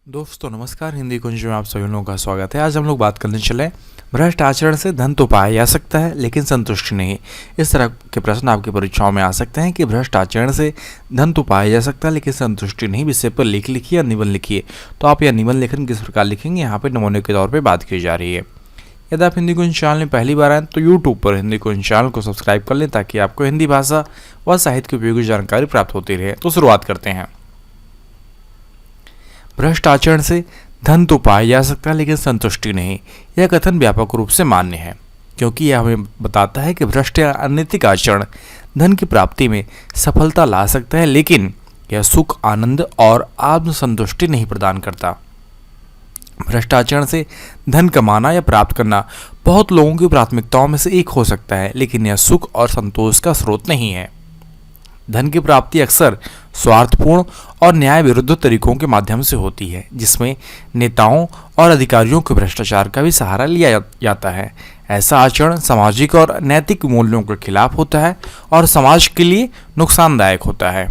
दोस्तों नमस्कार, हिंदी कुंज में आप सभी लोगों का स्वागत है। आज हम लोग बात करने चले भ्रष्ट आचरण से धन तो पाया जा सकता है लेकिन संतुष्टि नहीं। इस तरह के प्रश्न आपकी परीक्षाओं में आ सकते हैं कि भ्रष्ट आचरण से धन तो पाया जा सकता है लेकिन संतुष्टि नहीं। विषय पर लेख लिखिए या निबंध लिखिए। तो आप यह निबंध लेखन किस प्रकार लिखेंगे, यहाँ पर नमूने के तौर पर बात की जा रही है। यदि आप हिंदी कुंज चैनल में पहली बार आए तो यूट्यूब पर हिंदी कुंज चैनल को सब्सक्राइब कर लें ताकि आपको हिंदी भाषा व साहित्य की उपयोगी जानकारी प्राप्त होती रहे। तो शुरुआत करते हैं। भ्रष्ट आचरण से धन तो पाया जा सकता है लेकिन संतुष्टि नहीं। यह कथन व्यापक रूप से मान्य है क्योंकि यह हमें बताता है कि भ्रष्ट या अनैतिक आचरण धन की प्राप्ति में सफलता ला सकता है लेकिन यह सुख, आनंद और आत्मसंतुष्टि नहीं प्रदान करता। भ्रष्ट आचरण से धन कमाना या प्राप्त करना बहुत लोगों की प्राथमिकताओं में से एक हो सकता है लेकिन यह सुख और संतोष का स्रोत नहीं है। धन की प्राप्ति अक्सर स्वार्थपूर्ण और न्याय विरुद्ध तरीकों के माध्यम से होती है जिसमें नेताओं और अधिकारियों के भ्रष्टाचार का भी सहारा लिया जाता है। ऐसा आचरण सामाजिक और नैतिक मूल्यों के खिलाफ होता है और समाज के लिए नुकसानदायक होता है।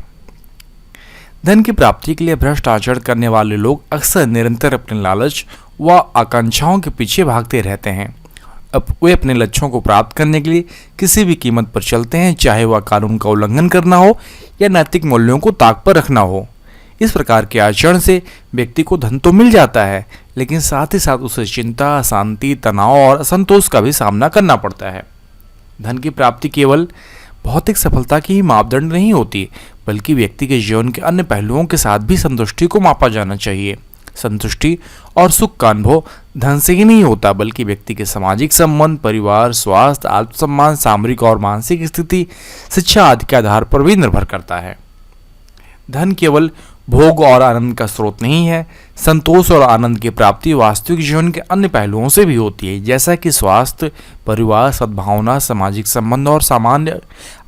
धन की प्राप्ति के लिए भ्रष्ट आचरण करने वाले लोग अक्सर निरंतर अपने लालच व आकांक्षाओं के पीछे भागते रहते हैं। अब वे अपने लक्ष्यों को प्राप्त करने के लिए किसी भी कीमत पर चलते हैं, चाहे वह कानून का उल्लंघन करना हो या नैतिक मूल्यों को ताक पर रखना हो। इस प्रकार के आचरण से व्यक्ति को धन तो मिल जाता है लेकिन साथ ही साथ उसे चिंता, अशांति, तनाव और असंतोष का भी सामना करना पड़ता है। धन की प्राप्ति केवल भौतिक सफलता की ही मापदंड नहीं होती बल्कि व्यक्ति के जीवन के अन्य पहलुओं के साथ भी संतुष्टि को मापा जाना चाहिए। संतुष्टि और सुख का अनुभव धन से ही नहीं होता बल्कि व्यक्ति के सामाजिक संबंध, परिवार, स्वास्थ्य, आत्मसम्मान, सामरिक और मानसिक स्थिति, शिक्षा आदि के आधार पर भी निर्भर करता है। धन केवल भोग और आनंद का स्रोत नहीं है। संतोष और आनंद की प्राप्ति वास्तविक जीवन के अन्य पहलुओं से भी होती है जैसा कि स्वास्थ्य, परिवार, सद्भावना, सामाजिक संबंध और सामान्य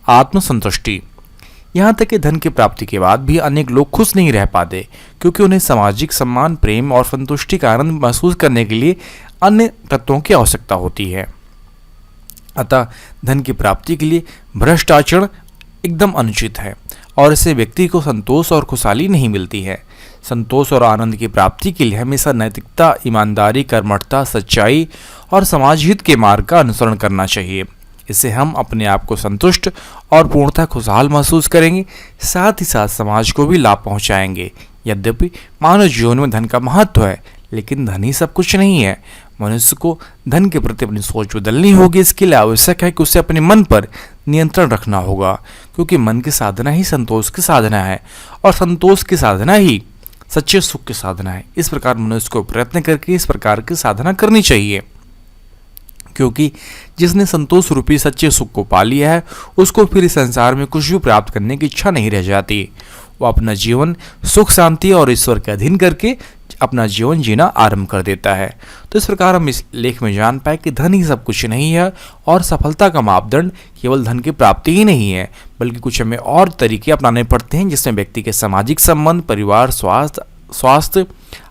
आत्मसंतुष्टि। यहाँ तक कि धन की प्राप्ति के बाद भी अनेक लोग खुश नहीं रह पाते क्योंकि उन्हें सामाजिक सम्मान, प्रेम और संतुष्टि का आनंद महसूस करने के लिए अन्य तत्वों की आवश्यकता होती है। अतः धन की प्राप्ति के लिए भ्रष्ट आचरण एकदम अनुचित है और इससे व्यक्ति को संतोष और खुशहाली नहीं मिलती है। संतोष और आनंद की प्राप्ति के लिए हमेशा नैतिकता, ईमानदारी, कर्मठता, सच्चाई और समाज हित के मार्ग का अनुसरण करना चाहिए। इससे हम अपने आप को संतुष्ट और पूर्णतः खुशहाल महसूस करेंगे, साथ ही साथ समाज को भी लाभ पहुंचाएंगे। यद्यपि मानव जीवन में धन का महत्व है लेकिन धन ही सब कुछ नहीं है। मनुष्य को धन के प्रति अपनी सोच बदलनी होगी। इसके लिए आवश्यक है कि उसे अपने मन पर नियंत्रण रखना होगा क्योंकि मन की साधना ही संतोष की साधना है और संतोष की साधना ही सच्चे सुख की साधना है। इस प्रकार मनुष्य को प्रयत्न करके इस प्रकार की साधना करनी चाहिए क्योंकि जिसने संतोष रूपी सच्चे सुख को पा लिया है उसको फिर इस संसार में कुछ भी प्राप्त करने की इच्छा नहीं रह जाती। वो अपना जीवन सुख, शांति और ईश्वर के अधीन करके अपना जीवन जीना आरंभ कर देता है। तो इस प्रकार हम इस लेख में जान पाए कि धन ही सब कुछ नहीं है और सफलता का मापदंड केवल धन की प्राप्ति ही नहीं है बल्कि कुछ हमें और तरीके अपनाने पड़ते हैं जिसमें व्यक्ति के सामाजिक संबंध, परिवार, स्वास्थ्य,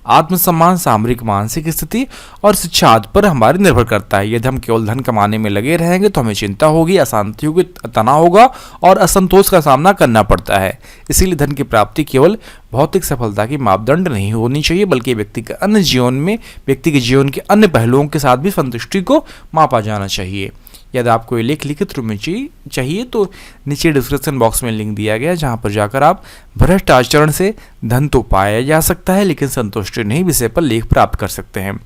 आत्मसम्मान, सामरिक, मानसिक स्थिति और शिक्षा आदि पर हमारी निर्भर करता है। यदि हम केवल धन कमाने में लगे रहेंगे तो हमें चिंता होगी, अशांति होगी, तनाव होगा और असंतोष का सामना करना पड़ता है। इसीलिए धन की प्राप्ति केवल भौतिक सफलता की मापदंड नहीं होनी चाहिए बल्कि व्यक्ति के जीवन के अन्य पहलुओं के साथ भी संतुष्टि को मापा जाना चाहिए। यदि आपको ये लेख लिखित रूप में चाहिए तो नीचे डिस्क्रिप्शन बॉक्स में लिंक दिया गया है जहाँ पर जाकर आप भ्रष्ट आचरण से धन तो पाया जा सकता है लेकिन संतुष्टि नहीं विषय पर लेख प्राप्त कर सकते हैं।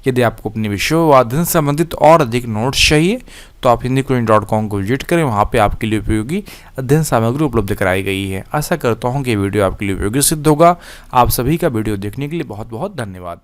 यदि आपको अपने विषयों व अध्ययन से संबंधित और अधिक नोट्स चाहिए तो आप hindikunj.com को विजिट करें। वहाँ पे आपके लिए उपयोगी अध्ययन सामग्री उपलब्ध कराई गई है। आशा करता हूँ कि वीडियो आपके लिए उपयोगी सिद्ध होगा। आप सभी का वीडियो देखने के लिए बहुत बहुत धन्यवाद।